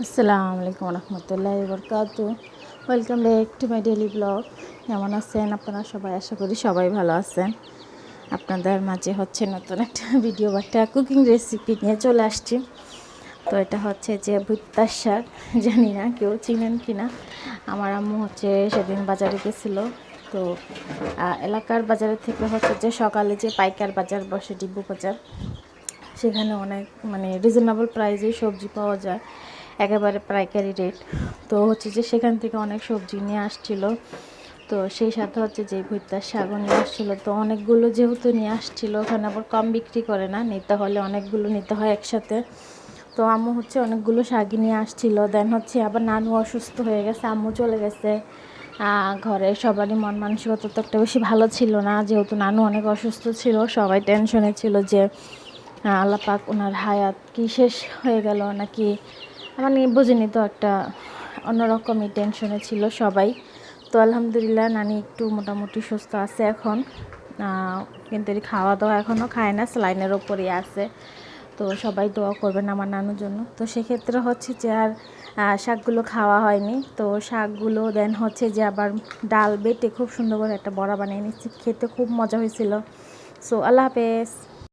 আসসালামু আলাইকুম রহমতুল্লাহি বরকাতু। Welcome back to my daily blog. কেমন আছেন আপনারা সবাই? আশা করি সবাই ভালো আছেন। আপনাদের মাঝে হচ্ছে নতুন একটা ভিডিও বা একটা কুকিং রেসিপি নিয়ে চলে আসছি। তো এটা হচ্ছে যে ভুট্টার শাক। জানি না কেউ চিনেন কি না। আমার আম্মু হচ্ছে সেদিন বাজারে গেছিলো। তো এলাকার বাজারের থেকে হচ্ছে যে সকালে যে পাইকার বাজার বসে, ডিপু বাজার, সেখানে অনেক রিজনেবল প্রাইসেই সবজি পাওয়া যায়, একেবারে পাইকারি রেট। তো হচ্ছে যে সেখান থেকে অনেক সবজি নিয়ে আসছিল। তো সেই সাথে হচ্ছে যে ভুট্টার শাকও নিয়ে আসছিলো। তো অনেকগুলো যেহেতু নিয়ে আসছিলো, ওখানে আবার কম বিক্রি করে না, নিতে হলে অনেকগুলো নিতে হয় একসাথে। তো আম্মু হচ্ছে অনেকগুলো শাকই নিয়ে আসছিল। দেন হচ্ছে আবার নানু অসুস্থ হয়ে গেছে, আম্মু চলে গেছে। ঘরে সবারই মন মানসিকতা তো একটা বেশি ভালো ছিল না, যেহেতু নানু অনেক অসুস্থ ছিল। সবাই টেনশনে ছিল যে আল্লাহ পাক ওনার হায়াত কি শেষ হয়ে গেল নাকি, বুঝিনি তো, একটা অন্যরকমই টেনশনে ছিল সবাই। তো আলহামদুলিল্লাহ নানি একটু মোটামুটি সুস্থ আছে এখন, কিন্তু খাওয়া দাওয়া এখনও খায় না, স্যালাইনের ওপরই আছে। তো সবাই দোয়া করবেন আমার নানুর জন্য। তো সেক্ষেত্রে হচ্ছে যে আর শাকগুলো খাওয়া হয়নি। তো শাকগুলো দেন হচ্ছে যে আবার ডাল বেটে খুব সুন্দর করে একটা বড়া বানিয়ে নিচ্ছি, খেতে খুব মজা হয়েছিল। সো আল্লাহ হাফেজ।